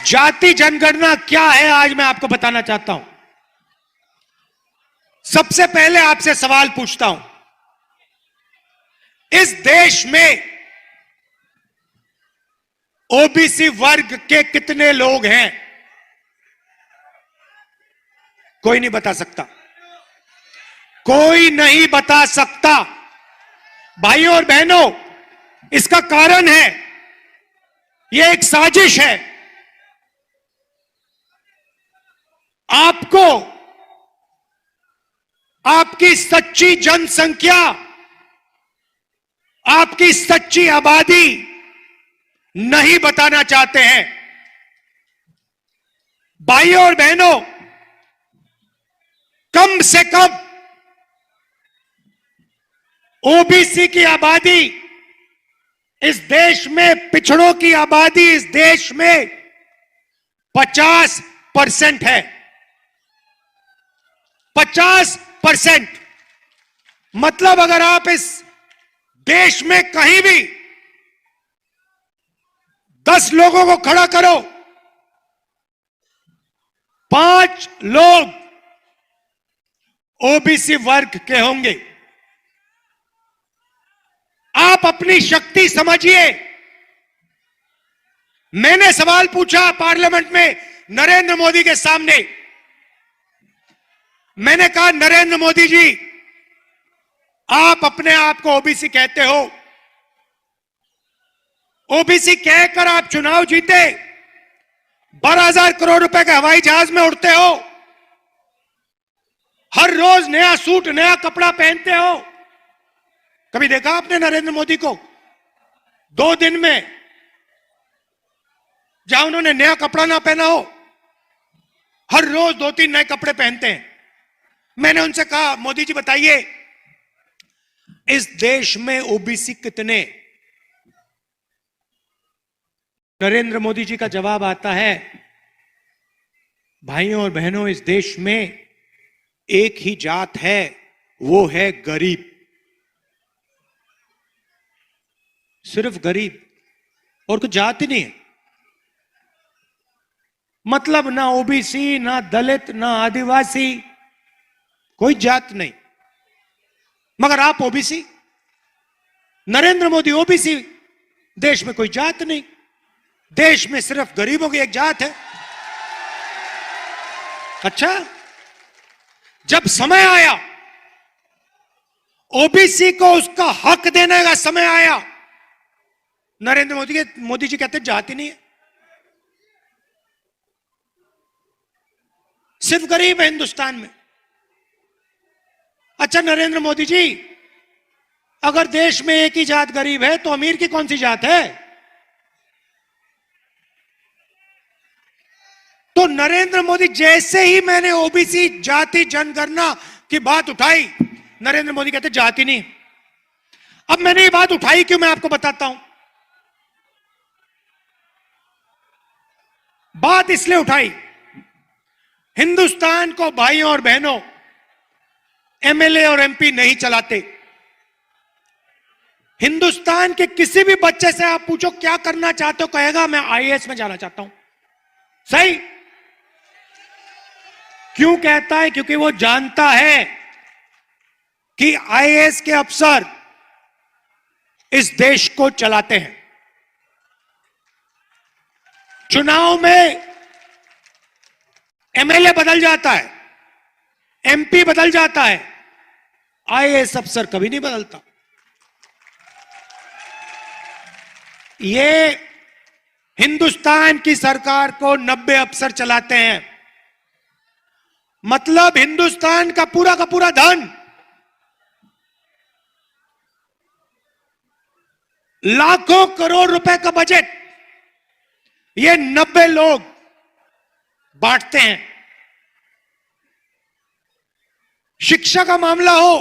जाति जनगणना क्या है आज मैं आपको बताना चाहता हूं। सबसे पहले आपसे सवाल पूछता हूं, इस देश में ओबीसी वर्ग के कितने लोग हैं? कोई नहीं बता सकता, कोई नहीं बता सकता। भाइयों और बहनों, इसका कारण है, यह एक साजिश है। आपको आपकी सच्ची जनसंख्या, आपकी सच्ची आबादी नहीं बताना चाहते हैं। भाइयों और बहनों, कम से कम ओबीसी की आबादी इस देश में, पिछड़ों की आबादी इस देश में 50% है। 50%। मतलब अगर आप इस देश में कहीं भी 10 लोगों को खड़ा करो, 5 लोग ओबीसी वर्ग के होंगे। आप अपनी शक्ति समझिए। मैंने सवाल पूछा पार्लियामेंट में नरेंद्र मोदी के सामने। मैंने कहा, नरेंद्र मोदी जी, आप अपने आप को ओबीसी कहते हो, ओबीसी कहकर आप चुनाव जीते, 12,000 करोड़ रुपए के हवाई जहाज में उड़ते हो, हर रोज नया सूट नया कपड़ा पहनते हो। कभी देखा आपने नरेंद्र मोदी को 2 दिन में जहां उन्होंने नया कपड़ा ना पहना हो? हर रोज 2-3 नए कपड़े पहनते हैं। मैंने उनसे कहा, मोदी जी बताइए, इस देश में ओबीसी कितने? नरेंद्र मोदी जी का जवाब आता है, भाइयों और बहनों, इस देश में एक ही जात है, वो है गरीब। सिर्फ गरीब, और कुछ जात ही नहीं है। मतलब ना ओबीसी, ना दलित, ना आदिवासी, कोई जात नहीं। मगर आप ओबीसी, नरेंद्र मोदी ओबीसी। देश में कोई जात नहीं, देश में सिर्फ गरीबों की एक जात है। अच्छा, जब समय आया, ओबीसी को उसका हक देने का समय आया, नरेंद्र मोदी जी कहते जाति नहीं है, सिर्फ गरीब है हिंदुस्तान में। अच्छा नरेंद्र मोदी जी, अगर देश में एक ही जात गरीब है तो अमीर की कौन सी जात है? तो नरेंद्र मोदी, जैसे ही मैंने ओबीसी जाति जनगणना की बात उठाई, नरेंद्र मोदी कहते जाति नहीं। अब मैंने ये बात उठाई क्यों, मैं आपको बताता हूं। बात इसलिए उठाई, हिंदुस्तान को भाइयों और बहनों एमएलए और एमपी नहीं चलाते। हिंदुस्तान के किसी भी बच्चे से आप पूछो क्या करना चाहते हो, कहेगा मैं आईएएस में जाना चाहता हूं। सही? क्यों कहता है? क्योंकि वो जानता है कि आईएएस के अफसर इस देश को चलाते हैं। चुनाव में एमएलए बदल जाता है, एमपी बदल जाता है, आईएएस अफसर कभी नहीं बदलता। ये हिंदुस्तान की सरकार को 90 अफसर चलाते हैं। मतलब हिंदुस्तान का पूरा धन लाखों करोड़ रुपए का बजट ये 90 लोग बांटते हैं। शिक्षा का मामला हो,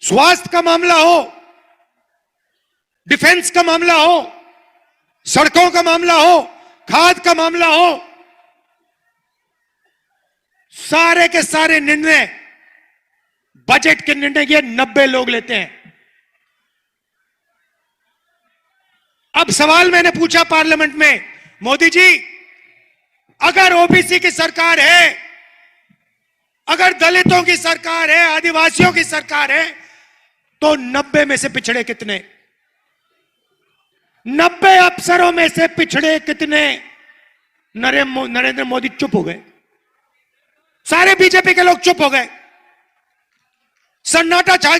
स्वास्थ्य का मामला हो, डिफेंस का मामला हो, सड़कों का मामला हो, खाद का मामला हो, सारे के सारे निर्णय, बजट के निर्णय ये 90 लोग लेते हैं। अब सवाल मैंने पूछा पार्लियामेंट में, मोदी जी, अगर ओबीसी की सरकार है, अगर दलितों की सरकार है, आदिवासियों की सरकार है, तो 90 में से पिछड़े कितने? 90 अफसरों में से पिछड़े कितने? नरेंद्र मोदी चुप हो गए, सारे बीजेपी के लोग चुप हो गए, सन्नाटा छा गया।